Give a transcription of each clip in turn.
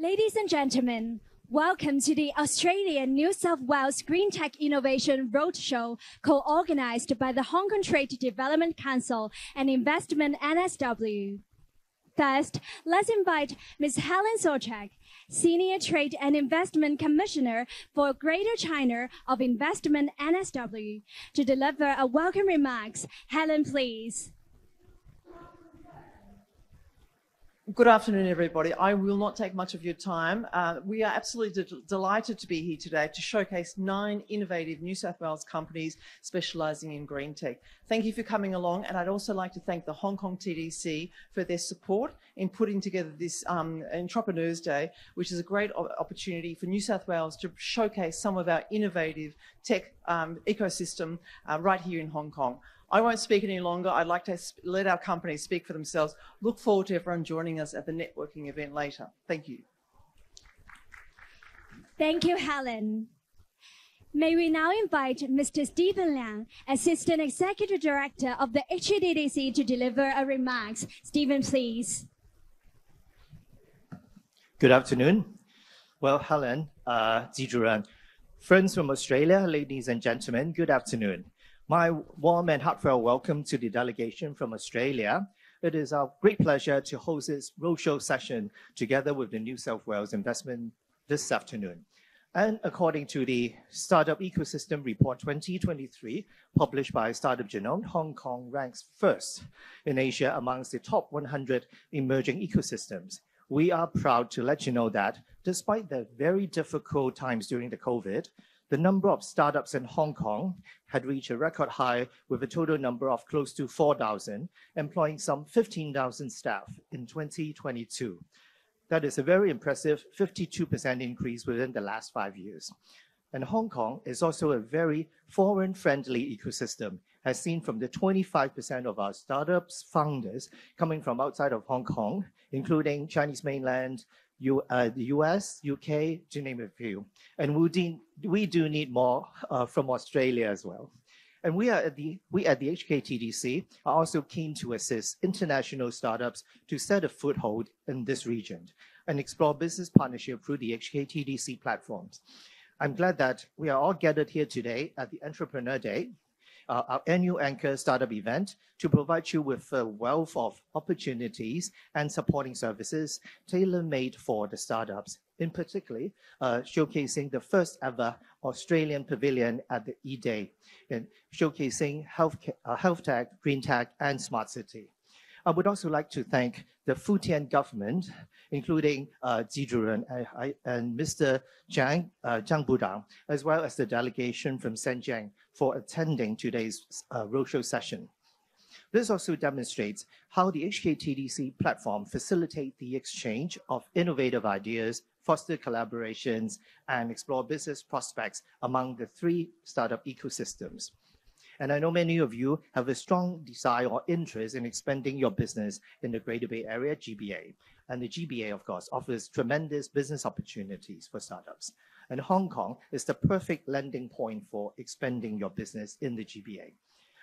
Ladies and gentlemen, welcome to the Australian New South Wales Greentech Innovation Roadshow, co-organized by the Hong Kong Trade Development Council and Investment NSW. First, let's invite Ms. Helen Chak, Senior Trade and Investment Commissioner for Greater China of Investment NSW, to deliver a welcome remarks. Helen, please. Good afternoon, everybody. I will not take much of your time. We are absolutely delighted to be here today to showcase 9 innovative New South Wales companies specialising in green tech. Thank you for coming along, and I'd also like to thank the Hong Kong TDC for their support in putting together this Entrepreneurs Day, which is a great opportunity for New South Wales to showcase some of our innovative tech ecosystem right here in Hong Kong. I won't speak any longer. I'd like to let our companies speak for themselves. Look forward to everyone joining us at the networking event later. Thank you. Thank you, Helen. May we now invite Mr. Stephen Liang, Assistant Executive Director of the HKTDC, to deliver a remarks. Stephen, please. Good afternoon. Well, Helen, Zijuran, friends from Australia, ladies and gentlemen, good afternoon. My warm and heartfelt welcome to the delegation from Australia. It is our great pleasure to host this roadshow session together with the New South Wales Investment this afternoon. And according to the Startup Ecosystem Report 2023, published by Startup Genome, Hong Kong ranks first in Asia amongst the top 100 emerging ecosystems. We are proud to let you know that despite the very difficult times during the COVID, the number of startups in Hong Kong had reached a record high with a total number of close to 4,000, employing some 15,000 staff in 2022. That is a very impressive 52% increase within the last 5 years. And Hong Kong is also a very foreign-friendly ecosystem, as seen from the 25% of our startups founders coming from outside of Hong Kong, including Chinese mainland, the US, UK, to name a few. And we do need more from Australia as well. And we at the HKTDC are also keen to assist international startups to set a foothold in this region and explore business partnership through the HKTDC platforms. I'm glad that we are all gathered here today at the Entrepreneur Day, our annual anchor startup event, to provide you with a wealth of opportunities and supporting services tailor-made for the startups, in particular showcasing the first ever Australian pavilion at the E-Day, and showcasing health tech, green tech, and smart city. I would also like to thank the Futian government, including Zijuran and Mr. Zhang Budang, as well as the delegation from Shenzhen for attending today's roadshow session. This also demonstrates how the HKTDC platform facilitates the exchange of innovative ideas, foster collaborations, and explore business prospects among the 3 startup ecosystems. And I know many of you have a strong desire or interest in expanding your business in the Greater Bay Area, GBA. And the GBA, of course, offers tremendous business opportunities for startups. And Hong Kong is the perfect landing point for expanding your business in the GBA.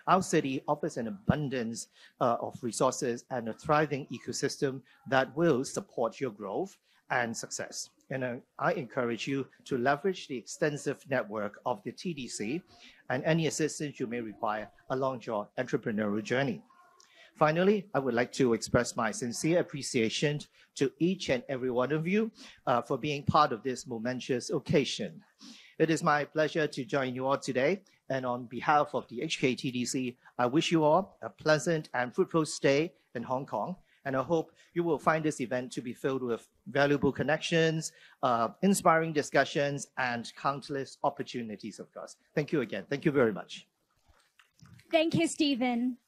Our city offers an abundance of resources and a thriving ecosystem that will support your growth and success. And I encourage you to leverage the extensive network of the TDC and any assistance you may require along your entrepreneurial journey. Finally, I would like to express my sincere appreciation to each and every one of you for being part of this momentous occasion. It is my pleasure to join you all today, and on behalf of the HKTDC, I wish you all a pleasant and fruitful stay in Hong Kong, and I hope you will find this event to be filled with valuable connections, inspiring discussions, and countless opportunities, of course. Thank you again. Thank you very much. Thank you, Stephen.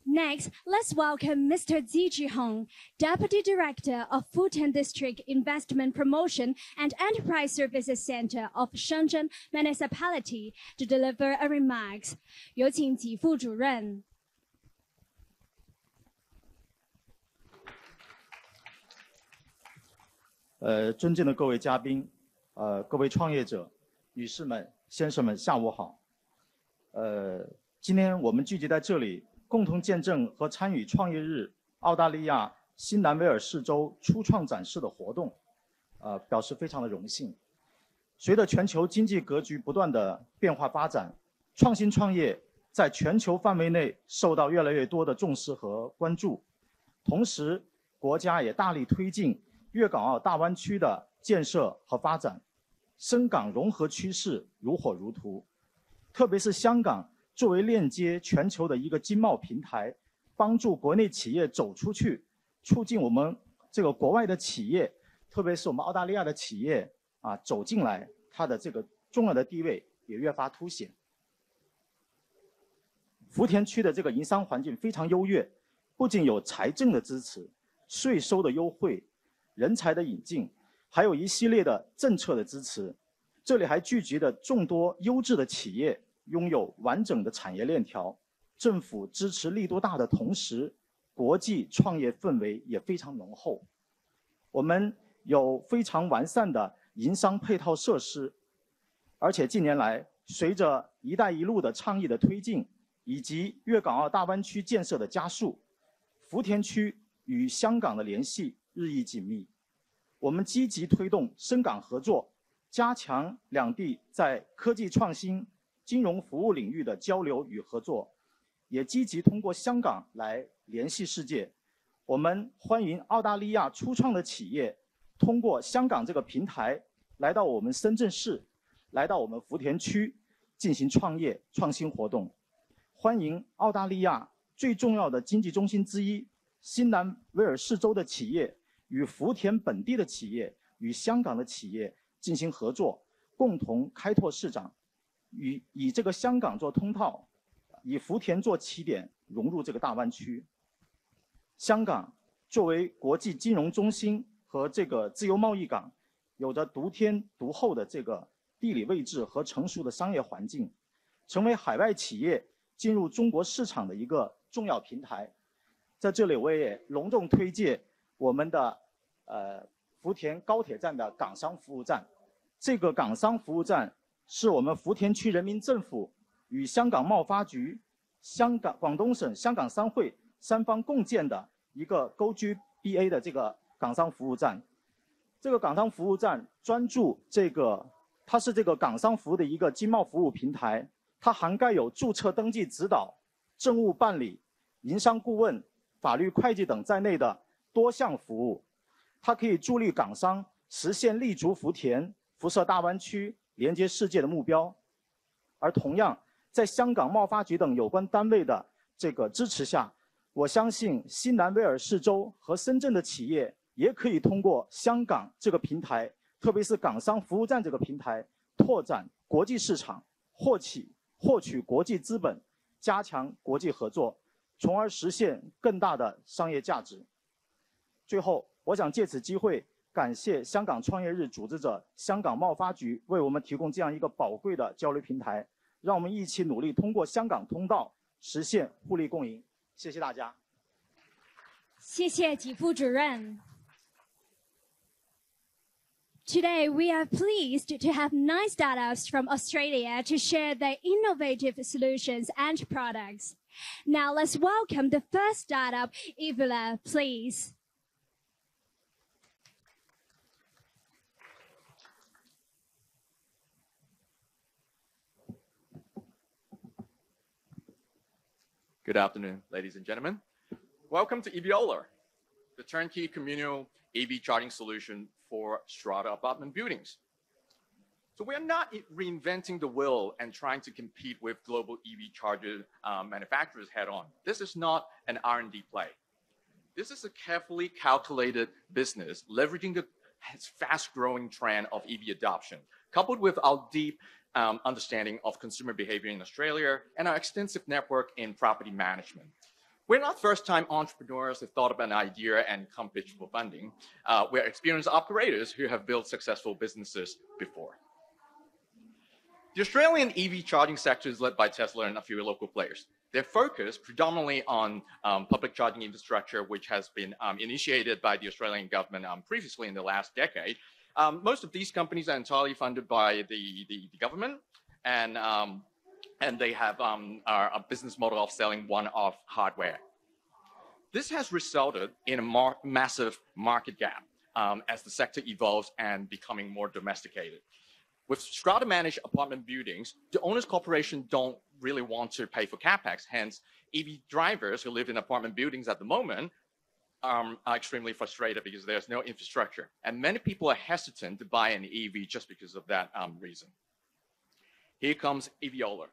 Next, let's welcome Mr. Ziji Hong, Deputy Director of Futian District Investment Promotion and Enterprise Services Center of Shenzhen Municipality, to deliver a remarks. 有请己副主任。尊敬的各位嘉宾，各位创业者，女士们、先生们，下午好。今天我们聚集在这里，共同见证和参与创业日澳大利亚新南威尔士州初创展示的活动。表示非常的荣幸。随着全球经济格局不断的变化发展，创新创业在全球范围内受到越来越多的重视和关注。同时，国家也大力推进粤港澳大湾区的建设和发展，深港融合趋势如火如荼。特别是香港作为链接全球的一个经贸平台，帮助国内企业走出去，促进我们这个国外的企业，特别是我们澳大利亚的企业走进来，它的这个重要的地位也越发凸显。福田区的这个营商环境非常优越，不仅有财政的支持、税收的优惠、人才的引进，还有一系列的政策的支持。这里还聚集了众多优质的企业，拥有完整的产业链条，政府支持力度大的同时，国际创业氛围也非常浓厚。我们有非常完善的营商配套设施，而且近年来，随着“一带一路”的倡议的推进，以及粤港澳大湾区建设的加速，福田区与香港的联系日益紧密。我们积极推动深港合作，加强两地在科技创新、金融服务领域的交流与合作，也积极通过香港来联系世界。我们欢迎澳大利亚初创的企业通过香港这个平台来到我们深圳市，来到我们福田区进行创业创新活动。欢迎澳大利亚最重要的经济中心之一新南威尔士州的企业与福田本地的企业与香港的企业进行合作，共同开拓市场，以这个香港做通道，以福田做起点，融入这个大湾区。香港作为国际金融中心和这个自由贸易港，有着独天独厚的这个地理位置和成熟的商业环境，成为海外企业进入中国市场的一个重要平台。在这里，我也隆重推介我们的福田高铁站的港商服务站。这个港商服务站是我们福田区人民政府与香港贸发局、广东省香港商会三方共建的一个 GoGBA 的这个港商服务站。这个港商服务站专注它是这个港商服务的一个经贸服务平台，它涵盖有注册登记指导、政务办理、营商顾问、法律会计等在内的多项服务。它可以助力港商实现立足福田、辐射大湾区、连接世界的目标。而同样，在香港贸发局等有关单位的这个支持下，我相信新南威尔士州和深圳的企业也可以通过香港这个平台，特别是港商服务站这个平台，拓展国际市场，获取国际资本，加强国际合作，从而实现更大的商业价值。最后，我想借此机会感谢香港创业日组织者香港贸发局为我们提供这样一个宝贵的交流平台，让我们一起努力通过香港通道实现互利共赢。谢谢大家。谢谢吉副主任。Today, we are pleased to have 9 startups from Australia to share their innovative solutions and products. Now, let's welcome the first startup, Evoila, please. Good afternoon, ladies and gentlemen. Welcome to Evoila, the turnkey communal EV charging solution for strata apartment buildings. So we are not reinventing the wheel and trying to compete with global EV charger manufacturers head on. This is not an R&D play. This is a carefully calculated business leveraging the fast-growing trend of EV adoption, coupled with our deep understanding of consumer behavior in Australia and our extensive network in property management. We're not first-time entrepreneurs who thought of an idea and come pitch for funding. We're experienced operators who have built successful businesses before. The Australian EV charging sector is led by Tesla and a few local players. They're focused predominantly on public charging infrastructure, which has been initiated by the Australian government previously in the last decade. Most of these companies are entirely funded by the government, and they have a business model of selling one-off hardware. This has resulted in a massive market gap. as the sector evolves and becoming more domesticated. With strata-managed apartment buildings, the owners' corporation don't really want to pay for capex. Hence, EV drivers who live in apartment buildings at the moment are extremely frustrated because there's no infrastructure. And many people are hesitant to buy an EV just because of that reason. Here comes Evoila.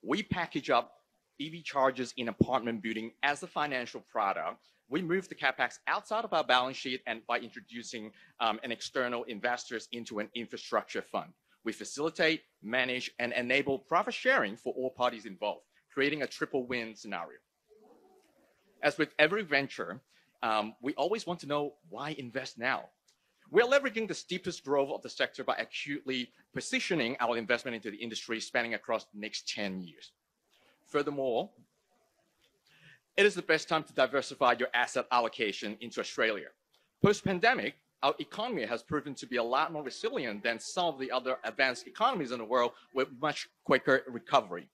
We package up EV chargers in apartment building as a financial product. We move the capex outside of our balance sheet and by introducing an external investors into an infrastructure fund. We facilitate, manage, and enable profit sharing for all parties involved, creating a triple win scenario. As with every venture, we always want to know why invest now. We're leveraging the steepest growth of the sector by acutely positioning our investment into the industry spanning across the next 10 years. Furthermore, it is the best time to diversify your asset allocation into Australia. Post-pandemic, our economy has proven to be a lot more resilient than some of the other advanced economies in the world with much quicker recovery.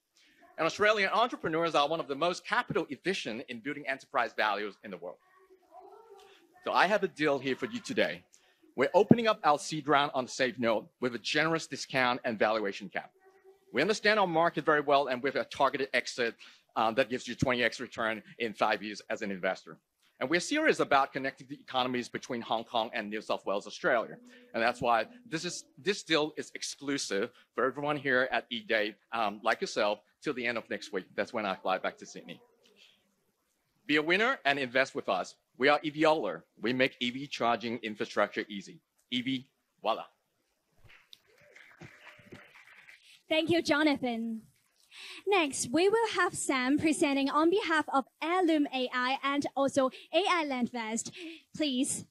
And Australian entrepreneurs are one of the most capital efficient in building enterprise values in the world. So I have a deal here for you today. We're opening up our seed round on a safe note with a generous discount and valuation cap. We understand our market very well, and with a targeted exit that gives you 20x return in 5 years as an investor. And we're serious about connecting the economies between Hong Kong and New South Wales, Australia. And that's why this deal is exclusive for everyone here at eDay, like yourself, till the end of next week. That's when I fly back to Sydney. Be a winner and invest with us. We are Evoila. We make EV charging infrastructure easy. Evoila. Thank you, Jonathan. Next, we will have Sam presenting on behalf of Heirloom AI and also AI Lendvest. Please.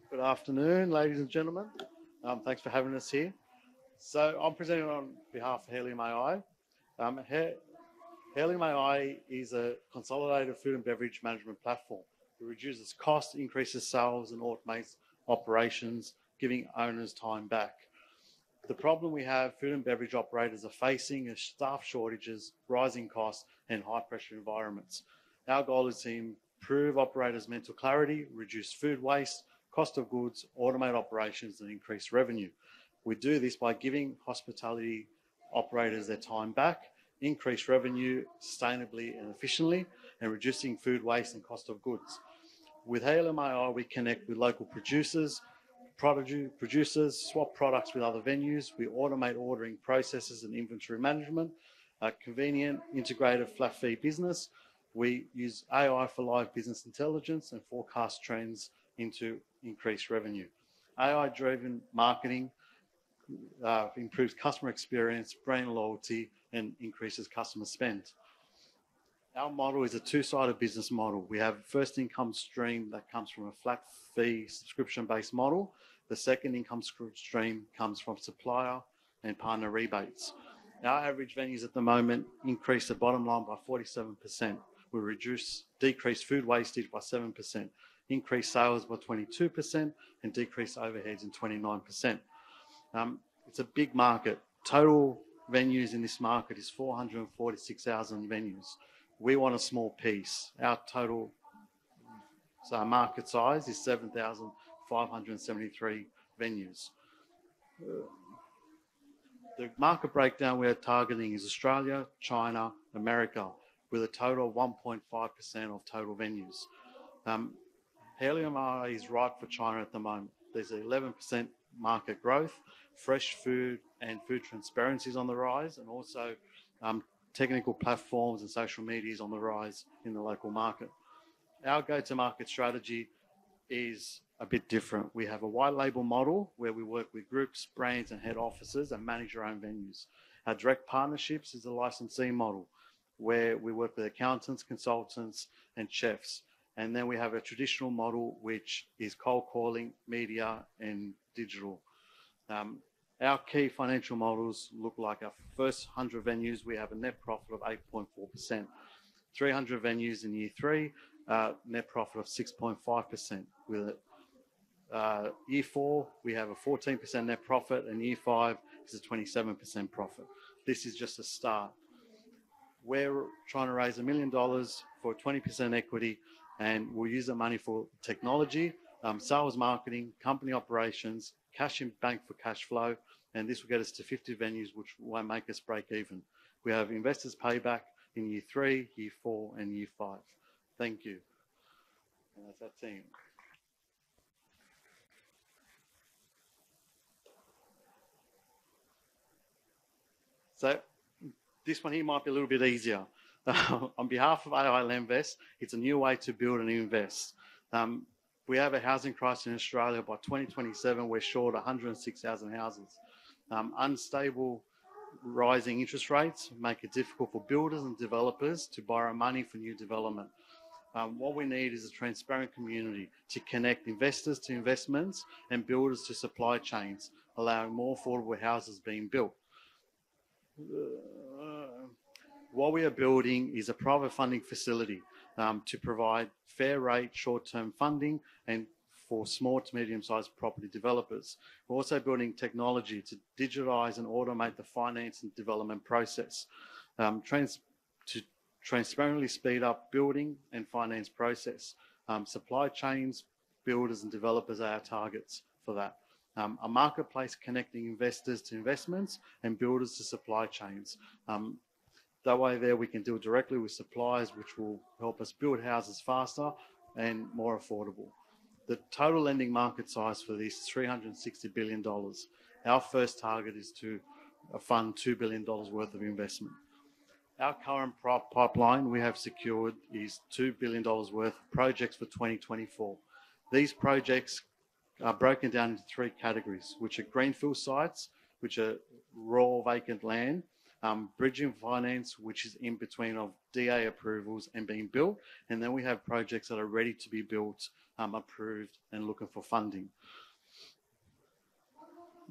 Good afternoon, ladies and gentlemen. Thanks for having us here. So I'm presenting on behalf of Heirloom AI. Heirloom AI is a consolidated food and beverage management platform. It reduces costs, increases sales, and automates operations, giving owners time back. The problem we have, food and beverage operators are facing is staff shortages, rising costs, and high-pressure environments. Our goal is to improve operators' mental clarity, reduce food waste, cost of goods, automate operations, and increase revenue. We do this by giving hospitality operators their time back, increase revenue sustainably and efficiently, and reducing food waste and cost of goods. With Heirloom AI, we connect with local producers, swap products with other venues. We automate ordering processes and inventory management, a convenient, integrated, flat-fee business. We use AI for live business intelligence and forecast trends into increased revenue. AI-driven marketing improves customer experience, brand loyalty, and increases customer spend. Our model is a two-sided business model. We have a first income stream that comes from a flat fee subscription-based model. The second income stream comes from supplier and partner rebates. Our average venues at the moment increase the bottom line by 47%. We decrease food wastage by 7%, increase sales by 22%, and decrease overheads in 29%. It's a big market. Total venues in this market is 446,000 venues. We want a small piece. Our total market size is 7,573 venues. The market breakdown we're targeting is Australia, China, America, with a total of 1.5% of total venues. Heirloom AI is right for China at the moment. There's 11% market growth, fresh food and food transparency is on the rise, and also technical platforms and social media is on the rise in the local market. Our go-to-market strategy is a bit different. We have a white label model where we work with groups, brands, and head offices and manage our own venues. Our direct partnerships is a licensee model where we work with accountants, consultants, and chefs. And then we have a traditional model, which is cold calling, media, and digital. Our key financial models look like our first 100 venues, we have a net profit of 8.4%. 300 venues in year 3, net profit of 6.5%. With year 4, we have a 14% net profit, and year 5 is a 27% profit. This is just a start. We're trying to raise $1 million for 20% equity, and we'll use the money for technology, sales, marketing, company operations, cash in bank for cash flow, and this will get us to 50 venues, which will make us break even. We have investors payback in year 3, year 4, and year 5. Thank you. And that's our team. So this one here might be a little bit easier. On behalf of AI Lendvest, it's a new way to build and invest. We have a housing crisis in Australia. By 2027, we're short 106,000 houses. Unstable rising interest rates make it difficult for builders and developers to borrow money for new development. What we need is a transparent community to connect investors to investments and builders to supply chains, allowing more affordable houses being built. What we are building is a private funding facility to provide fair rate short-term funding and for small to medium-sized property developers. We're also building technology to digitise and automate the finance and development process, to transparently speed up building and finance process. Supply chains, builders and developers are our targets for that. A marketplace connecting investors to investments and builders to supply chains. That way there we can deal directly with suppliers, which will help us build houses faster and more affordable. The total lending market size for this is $360 billion. Our first target is to fund $2 billion worth of investment. Our current pipeline we have secured is $2 billion worth of projects for 2024. These projects are broken down into 3 categories, which are greenfield sites, which are raw vacant land, bridging finance, which is in between of DA approvals and being built, and then we have projects that are ready to be built, approved and looking for funding.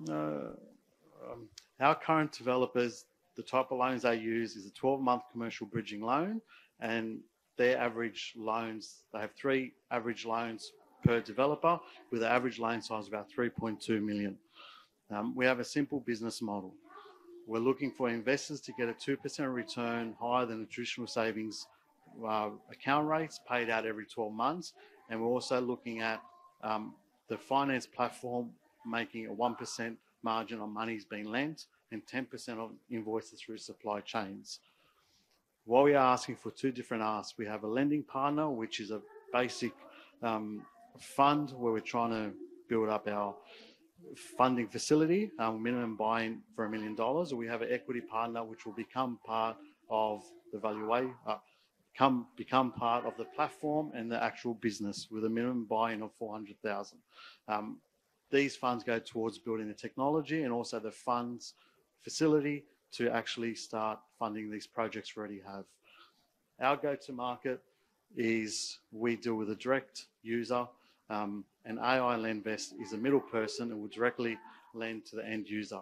Our current developers, the type of loans they use is a 12-month commercial bridging loan, and their average loans, they have 3 average loans per developer with an average loan size of about 3.2 million. We have a simple business model. We're looking for investors to get a 2% return higher than the traditional savings account rates paid out every 12 months. And we're also looking at the finance platform making a 1% margin on monies being lent and 10% of invoices through supply chains. What we are asking for 2 different asks. We have a lending partner, which is a basic fund where we're trying to build up our funding facility, minimum buy-in for $1 million. We have an equity partner which will become part of the valuation, become part of the platform and the actual business with a minimum buy-in of $400,000. These funds go towards building the technology and also the funds facility to actually start funding these projects we already have. Our go-to-market is we deal with a direct user, and AI Lendvest is a middle person and will directly lend to the end user.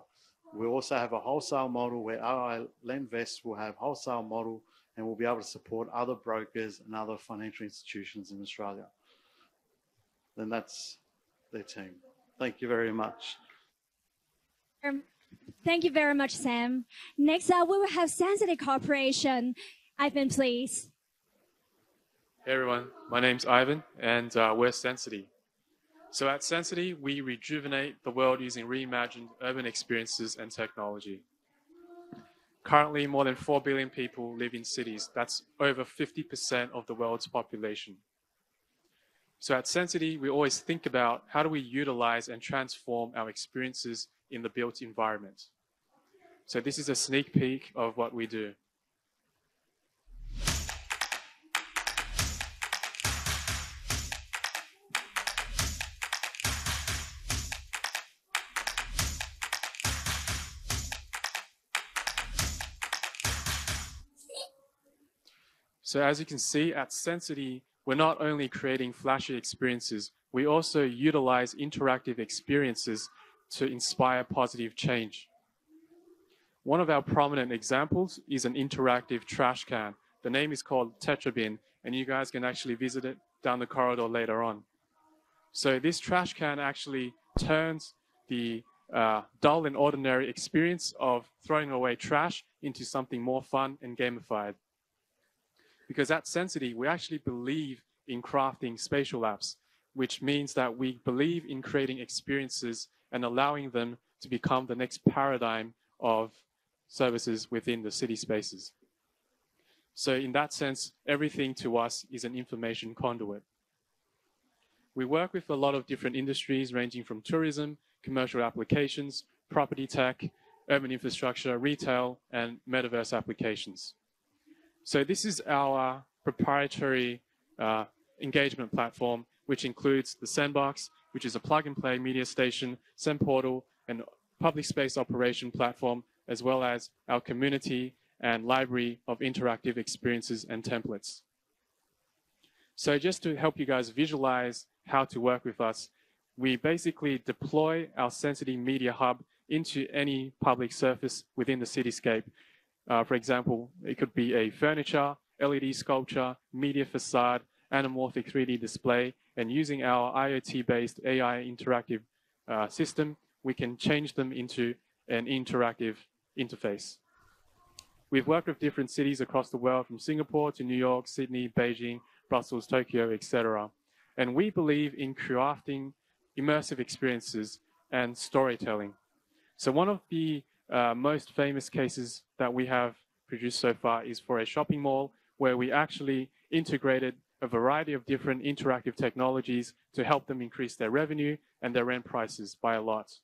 We also have a wholesale model where AI Lendvest will have wholesale model and will be able to support other brokers and other financial institutions in Australia. And that's their team. Thank you very much. Thank you very much, Sam. Next up, we will have Sencity Corporation. Ivan, please. Hey everyone, my name's Ivan and we're Sencity. So at Sencity, we rejuvenate the world using reimagined urban experiences and technology. Currently, more than 4 billion people live in cities. That's over 50% of the world's population. So at Sencity, we always think about how do we utilize and transform our experiences in the built environment. So this is a sneak peek of what we do. So as you can see at Sencity, we're not only creating flashy experiences, we also utilize interactive experiences to inspire positive change. One of our prominent examples is an interactive trash can. The name is called Tetra Bin, and you guys can actually visit it down the corridor later on. So this trash can actually turns the dull and ordinary experience of throwing away trash into something more fun and gamified. Because at Sencity, we actually believe in crafting spatial apps, which means that we believe in creating experiences and allowing them to become the next paradigm of services within the city spaces. So in that sense, everything to us is an information conduit. We work with a lot of different industries ranging from tourism, commercial applications, property tech, urban infrastructure, retail, and metaverse applications. So this is our proprietary engagement platform, which includes the Sandbox, which is a plug-and-play media station, Sen Portal, and public space operation platform, as well as our community and library of interactive experiences and templates. So just to help you guys visualize how to work with us, we basically deploy our Sencity Media Hub into any public surface within the cityscape. For example, it could be a furniture, LED sculpture, media facade, anamorphic 3D display, and using our IoT-based AI interactive system, we can change them into an interactive interface. We've worked with different cities across the world, from Singapore to New York, Sydney, Beijing, Brussels, Tokyo, etc. And we believe in crafting immersive experiences and storytelling. So one of the most famous cases that we have produced so far is for a shopping mall, where we actually integrated a variety of different interactive technologies to help them increase their revenue and their rent prices by a lot.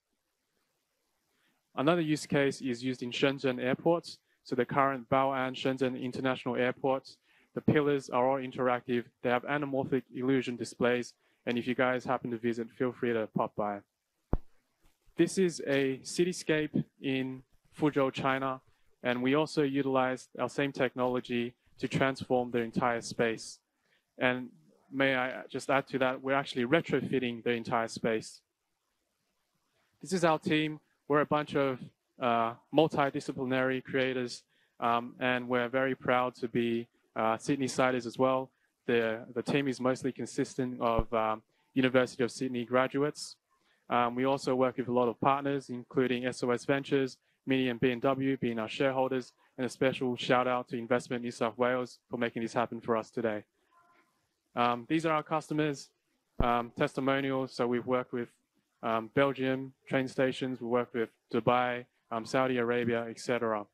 Another use case is used in Shenzhen airports. So the current Bao'an Shenzhen International Airport, the pillars are all interactive. They have anamorphic illusion displays. And if you guys happen to visit, feel free to pop by. This is a cityscape in Fuzhou, China. And we also utilized our same technology to transform the entire space. And may I just add to that, we're actually retrofitting the entire space. This is our team. We're a bunch of multidisciplinary creators, and we're very proud to be Sydney-siders as well. The team is mostly consistent of University of Sydney graduates. We also work with a lot of partners, including SOS Ventures, Mini and B&W being our shareholders, and a special shout out to Investment New South Wales for making this happen for us today. These are our customers, testimonials. So we've worked with Belgium train stations, we work with Dubai, Saudi Arabia, etc.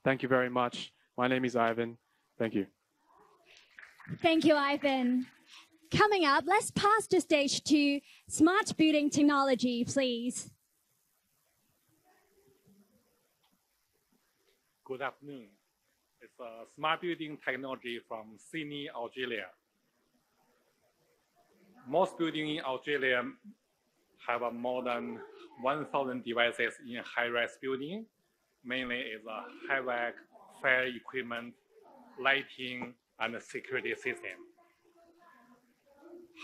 Thank you very much. My name is Ivan. Thank you. Thank you, Ivan. Coming up, let's pass the stage to smart building technology, please. Good afternoon. It's a smart building technology from Sydney, Australia. Most buildings in Australia have more than 1,000 devices in high-rise building. Mainly is a high-vac fire equipment, lighting, and security system.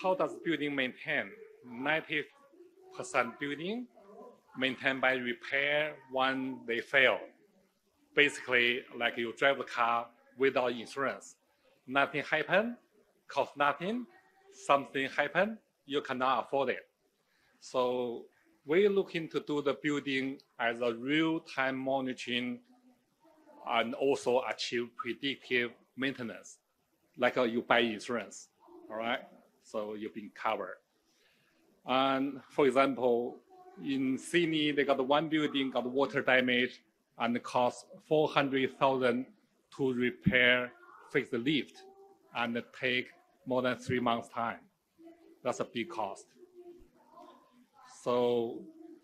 How does building maintain? 90% building maintained by repair when they fail. Basically, like you drive the car without insurance. Nothing happened, cost nothing. Something happened, you cannot afford it. So we're looking to do the building as a real-time monitoring and also achieve predictive maintenance, like you buy insurance, all right? So you've been covered. And for example, in Sydney, they got one building got water damage and it cost $400,000 to repair, fix the lift, and take more than 3 months' time. That's a big cost. So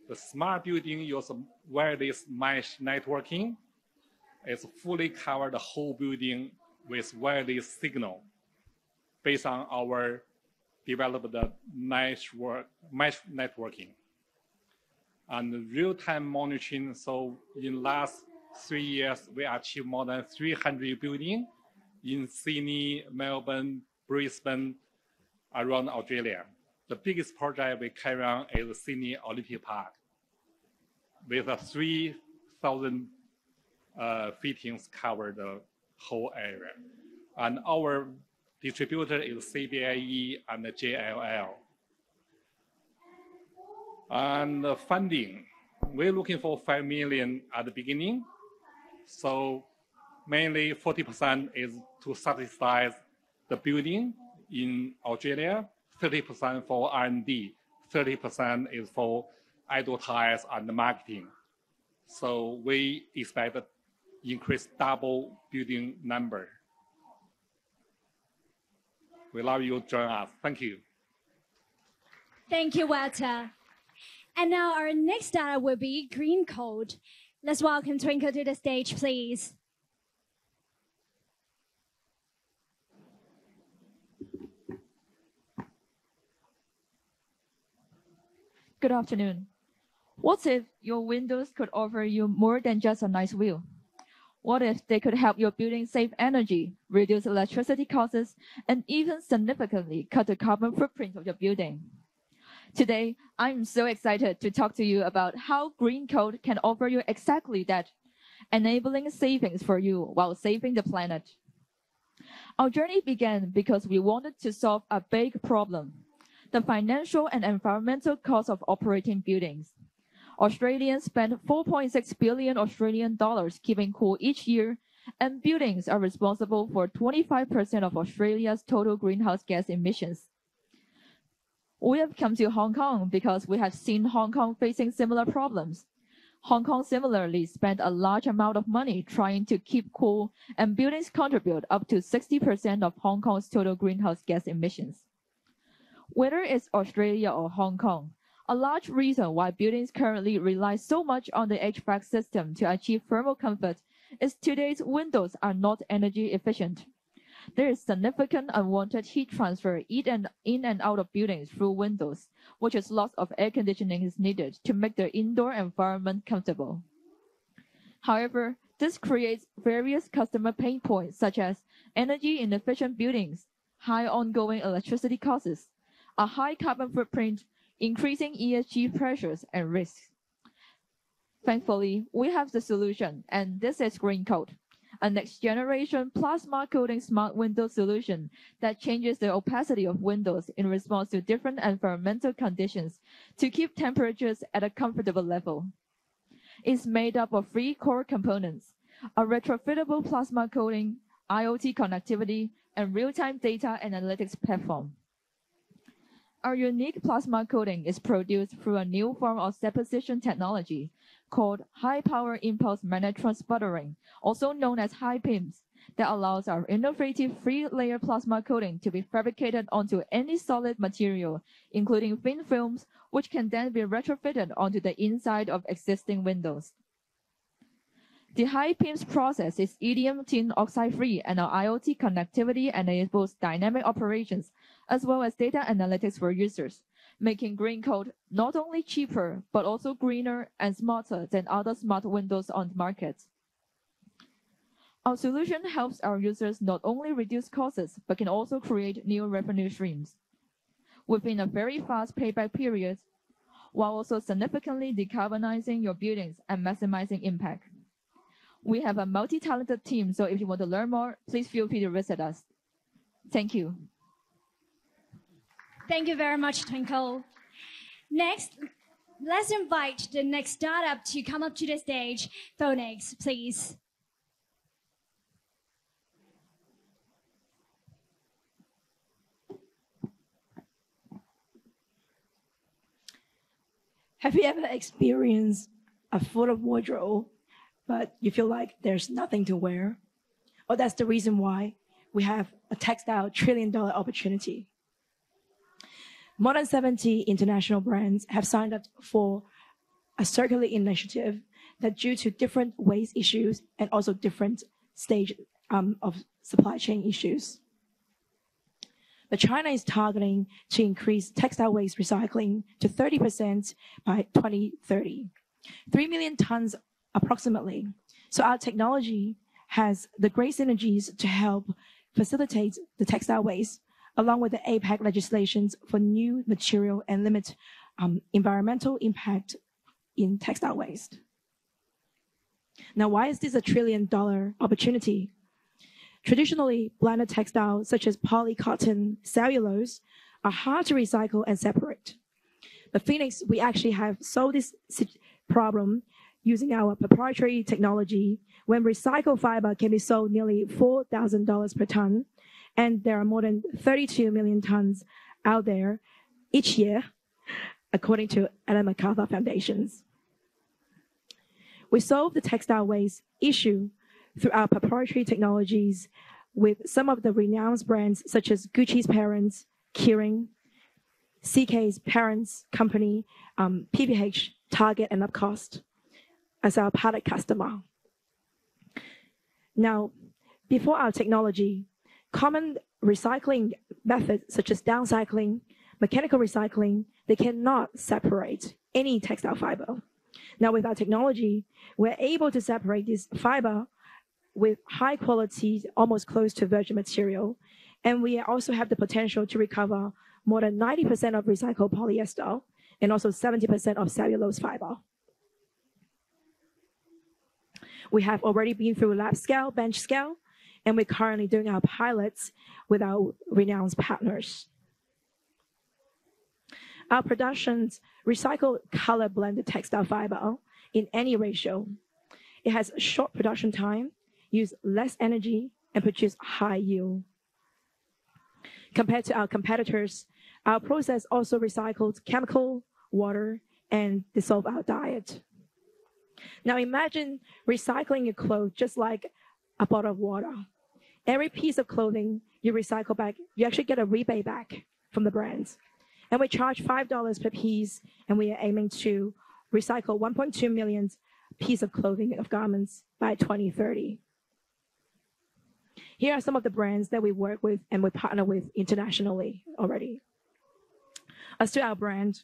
the smart building uses wireless mesh networking. It's fully covered the whole building with wireless signal based on our developed mesh networking. And real-time monitoring, so in last 3 years, we achieved more than 300 buildings in Sydney, Melbourne, Brisbane, around Australia. The biggest project we carry on is Sydney Olympic Park, with 3,000 fittings cover the whole area. And our distributor is CBIE and JLL. And the funding, we're looking for 5 million at the beginning. So mainly 40% is to subsidize the building in Australia, 30% for R&D, 30% is for advertise and marketing. So we expect to increase double building number. We love you to join us. Thank you. Thank you, Walter. And now our next data will be GreenCoat. Let's welcome Twinkle to the stage, please. Good afternoon. What if your windows could offer you more than just a nice view? What if they could help your building save energy, reduce electricity costs, and even significantly cut the carbon footprint of your building? Today, I'm so excited to talk to you about how GreenCoat can offer you exactly that, enabling savings for you while saving the planet. Our journey began because we wanted to solve a big problem: the financial and environmental cost of operating buildings. Australians spend 4.6 billion Australian dollars keeping cool each year, and buildings are responsible for 25% of Australia's total greenhouse gas emissions. We have come to Hong Kong because we have seen Hong Kong facing similar problems. Hong Kong similarly spent a large amount of money trying to keep cool, and buildings contribute up to 60% of Hong Kong's total greenhouse gas emissions. Whether it's Australia or Hong Kong, a large reason why buildings currently rely so much on the HVAC system to achieve thermal comfort is today's windows are not energy efficient. There is significant unwanted heat transfer in and out of buildings through windows, which is lots of air conditioning is needed to make the indoor environment comfortable. However, this creates various customer pain points such as energy inefficient buildings, high ongoing electricity costs, a high carbon footprint, increasing ESG pressures and risks. Thankfully, we have the solution, and this is GreenCoat, a next-generation plasma coating smart window solution that changes the opacity of windows in response to different environmental conditions to keep temperatures at a comfortable level. It's made up of 3 core components: a retrofittable plasma coating, IoT connectivity, and real-time data analytics platform. Our unique plasma coating is produced through a new form of deposition technology called high-power impulse magnetron sputtering, also known as high PIMS, that allows our innovative 3-layer plasma coating to be fabricated onto any solid material, including thin films, which can then be retrofitted onto the inside of existing windows. The high PIMS process is EDM tin oxide free, and our IoT connectivity enables dynamic operations as well as data analytics for users, making GreenCoat not only cheaper but also greener and smarter than other smart windows on the market. Our solution helps our users not only reduce costs but can also create new revenue streams within a very fast payback period, while also significantly decarbonizing your buildings and maximizing impact. We have a multi-talented team, so if you want to learn more, please feel free to visit us. Thank you. Thank you very much, Twinkle. Next, let's invite the next startup to come up to the stage. Phoenxt, please. Have you ever experienced a full of wardrobe, but you feel like there's nothing to wear? Well, that's the reason why we have a textile $1 trillion opportunity. More than 70 international brands have signed up for a circular initiative that, due to different waste issues and also different stage of supply chain issues. But China is targeting to increase textile waste recycling to 30% by 2030, 3 million tons approximately. So our technology has the great synergies to help facilitate the textile waste, along with the APEC legislations for new material and limit environmental impact in textile waste. Now, why is this a $1 trillion opportunity? Traditionally, blended textiles such as poly, cotton, cellulose are hard to recycle and separate. But Phoenxt, we actually have solved this problem using our proprietary technology when recycled fiber can be sold nearly $4,000 per ton, and there are more than 32 million tons out there each year, according to Ellen MacArthur Foundations. We solve the textile waste issue through our proprietary technologies with some of the renowned brands such as Gucci's parents, Kering, CK's parents company, PVH, Target, and Upcost as our pilot customer. Now, before our technology, common recycling methods such as downcycling, mechanical recycling, they cannot separate any textile fiber. Now, with our technology, we're able to separate this fiber with high quality, almost close to virgin material, and we also have the potential to recover more than 90% of recycled polyester and also 70% of cellulose fiber. We have already been through lab scale, bench scale, and we're currently doing our pilots with our renowned partners. Our productions recycle color blended textile fiber in any ratio. It has a short production time, use less energy, and produce high yield. Compared to our competitors, our process also recycles chemical, water, and dissolve our diet. Now imagine recycling your clothes just like a bottle of water. Every piece of clothing you recycle back, you actually get a rebate back from the brands. And we charge $5 per piece, and we are aiming to recycle 1.2 million pieces of clothing of garments by 2030. Here are some of the brands that we work with and we partner with internationally already. As to our brand,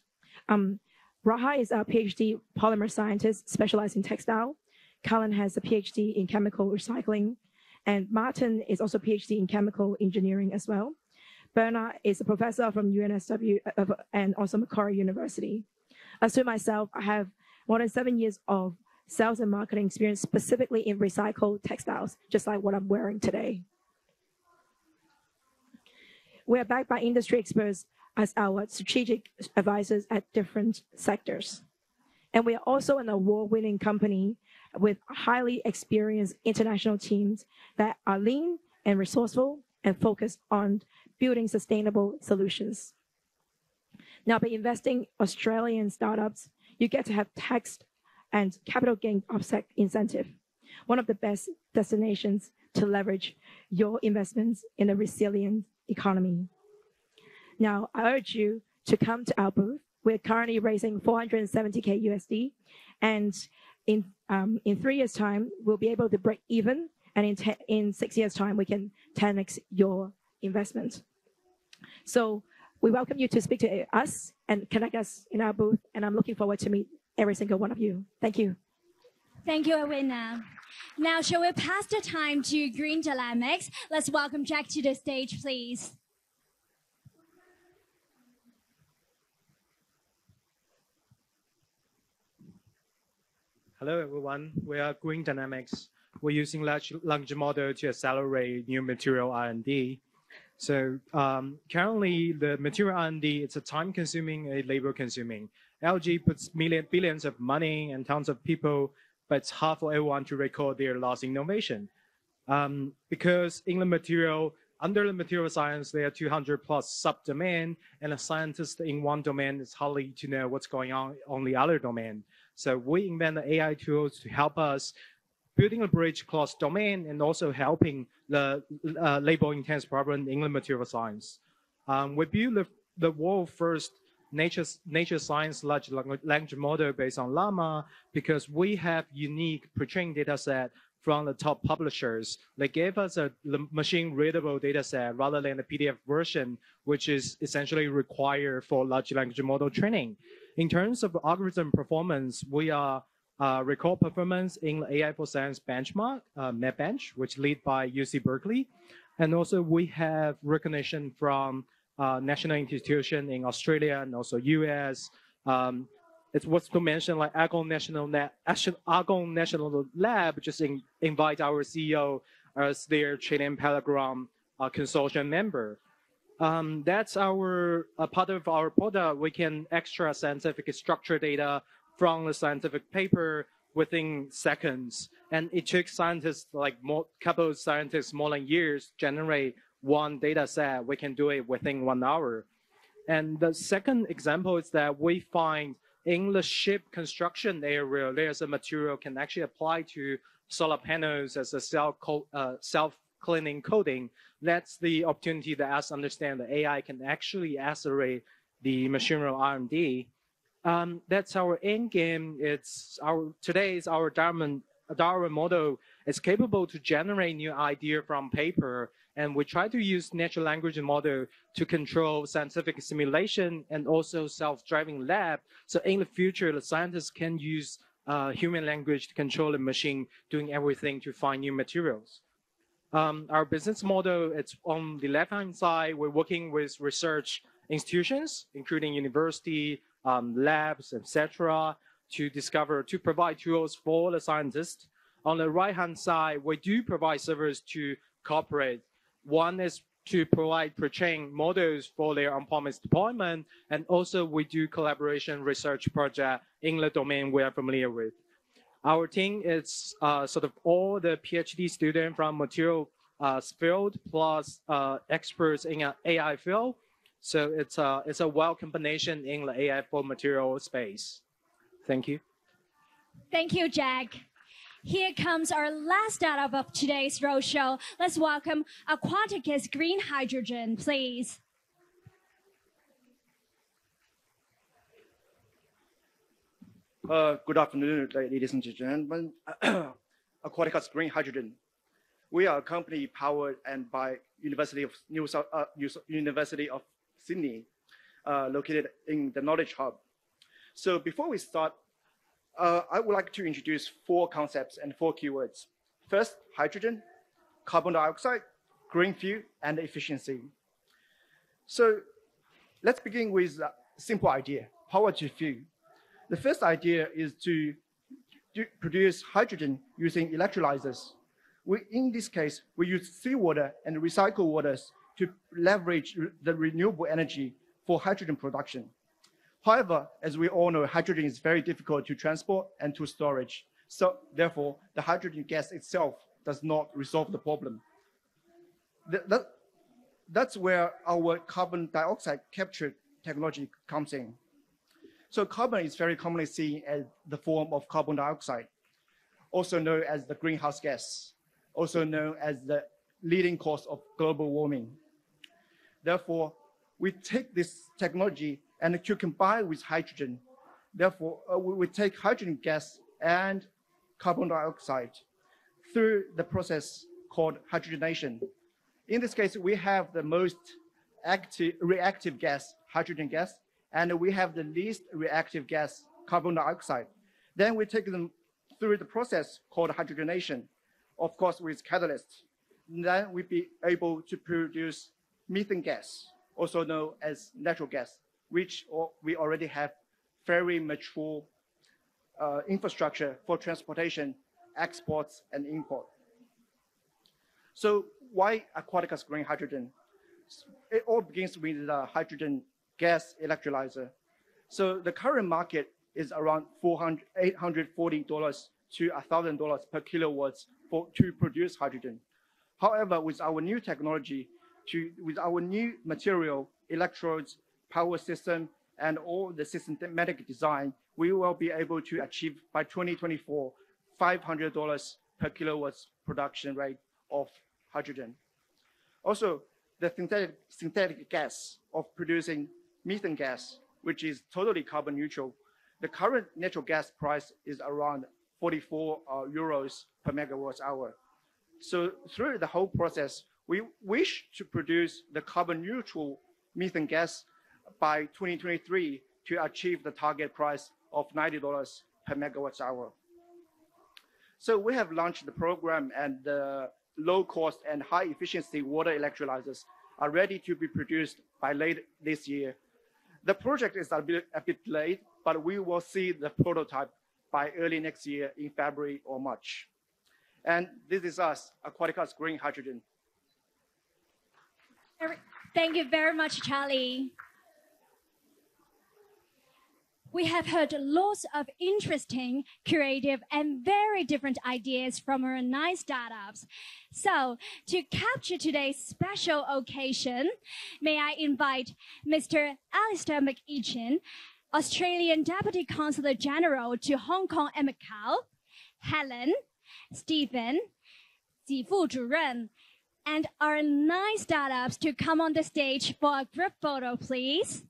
Raha is our PhD polymer scientist specialized in textile. Cullen has a PhD in chemical recycling, and Martin is also PhD in chemical engineering as well. Bernard is a professor from UNSW and also Macquarie University. As to myself, I have more than 7 years of sales and marketing experience specifically in recycled textiles, just like what I'm wearing today. We are backed by industry experts as our strategic advisors at different sectors. And we are also an award-winning company with highly experienced international teams that are lean and resourceful and focused on building sustainable solutions. Now, by investing Australian startups, you get to have tax and capital gain offset incentive, one of the best destinations to leverage your investments in a resilient economy. Now, I urge you to come to our booth. We're currently raising 470K USD, and in 3 years' time, we'll be able to break even, and in 6 years' time, we can 10x your investment. So we welcome you to speak to us and connect us in our booth, and I'm looking forward to meet every single one of you. Thank you. Thank you, Edwina. Now, shall we pass the time to GreenDynamics? Let's welcome Chak to the stage, please. Hello, everyone. We are GreenDynamics. We're using large language model to accelerate new material R&D. So currently, the material R&D, it's a time-consuming and labor-consuming. LG puts billions of money and tons of people, but it's hard for everyone to record their last innovation. Because in the material, under the material science, there are 200 plus sub-domain, and a scientist in one domain is hardly to know what's going on the other domain. So we invented AI tools to help us building a bridge across domain and also helping the labor-intense problem in the material science. We built the world's first nature science large language model based on Llama because we have unique pre-trained data set from the top publishers. They gave us a machine-readable data set rather than a PDF version, which is essentially required for large language model training. In terms of algorithm performance, we are record performance in the AI for Science benchmark, MedBench, which lead by UC Berkeley. And also we have recognition from national institution in Australia and also US. It's what's to mention like Argonne National Lab just invite our CEO as their Chilean Pelagram consortium member. That's our part of our product. We can extract scientific structure data from the scientific paper within seconds. And it took scientists, like couple of scientists, more than years to generate one data set. We can do it within 1 hour. And the second example is that we find in the ship construction area, there's a material can actually apply to solar panels as a self-cleaning coating. That's the opportunity that us understand that AI can actually accelerate the machinery R&D. That's our end game. Today's our Darwin model is capable to generate new idea from paper, and we try to use natural language model to control scientific simulation and also self-driving lab. So in the future, the scientists can use human language to control the machine, doing everything to find new materials. Our business model, it's on the left-hand side, we're working with research institutions, including university, labs, etc., to provide tools for the scientists. On the right-hand side, we do provide service to corporate. One is to provide pre-trained models for their on-premise deployment, and also we do collaboration research project in the domain we are familiar with. Our team is sort of all the PhD students from material field plus experts in AI field. So it's a well combination in the AI for material space. Thank you. Thank you, Jack. Here comes our last startup of today's roadshow. Let's welcome Aquaticus Green Hydrogen, please. Good afternoon, ladies and gentlemen. Aquaticus Green Hydrogen. We are a company powered and by University of Sydney, located in the Knowledge Hub. So before we start, I would like to introduce 4 concepts and 4 keywords. First, hydrogen, carbon dioxide, green fuel, and efficiency. So let's begin with a simple idea, power to fuel. The first idea is to produce hydrogen using electrolyzers. In this case, we use seawater and recycled waters to leverage the renewable energy for hydrogen production. However, as we all know, hydrogen is very difficult to transport and to storage. So therefore, the hydrogen gas itself does not resolve the problem. That's where our carbon dioxide capture technology comes in. So carbon is very commonly seen as the form of carbon dioxide, also known as the greenhouse gas, also known as the leading cause of global warming. Therefore, we take this technology and to combine with hydrogen. Therefore, we take hydrogen gas and carbon dioxide through the process called hydrogenation. In this case, we have the most reactive gas, hydrogen gas, and we have the least reactive gas, carbon dioxide. Then we take them through the process called hydrogenation, of course with catalysts. Then we'll be able to produce methane gas, also known as natural gas, which we already have very mature infrastructure for transportation, exports, and import. So why Aquaticus Green Hydrogen? It all begins with the hydrogen gas electrolyzer. So the current market is around $840 to $1,000 per kilowatts to produce hydrogen. However, with our new technology, with our new material, electrodes, power system, and all the systematic design, we will be able to achieve by 2024, $500 per kilowatts production rate of hydrogen. Also, the synthetic gas of producing methane gas, which is totally carbon neutral. The current natural gas price is around 44 euros per megawatt hour. So through the whole process, we wish to produce the carbon neutral methane gas by 2023 to achieve the target price of $90 per megawatt hour. So we have launched the program, and the low cost and high efficiency water electrolyzers are ready to be produced by late this year. The project is a bit late, but we will see the prototype by early next year in February or March. And this is us, Aquaticus Green Hydrogen. Thank you very much, Charlie. We have heard lots of interesting, creative, and very different ideas from our 9 startups. So, to capture today's special occasion, may I invite Mr. Alistair McEachin, Australian Deputy Consular General to Hong Kong and Macau, Helen, Stephen, Zifu Zhuren, and our 9 startups to come on the stage for a group photo, please.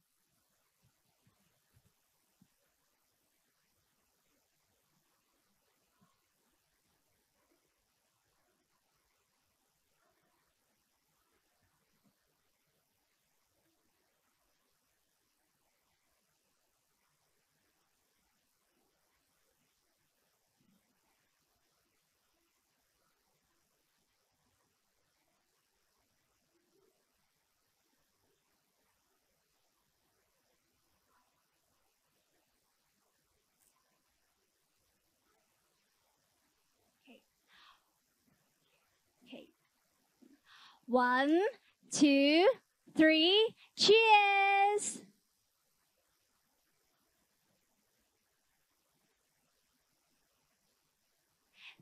Okay. 1, 2, 3, cheers!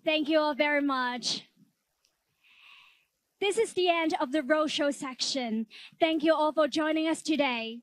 Thank you all very much. This is the end of the roadshow section. Thank you all for joining us today.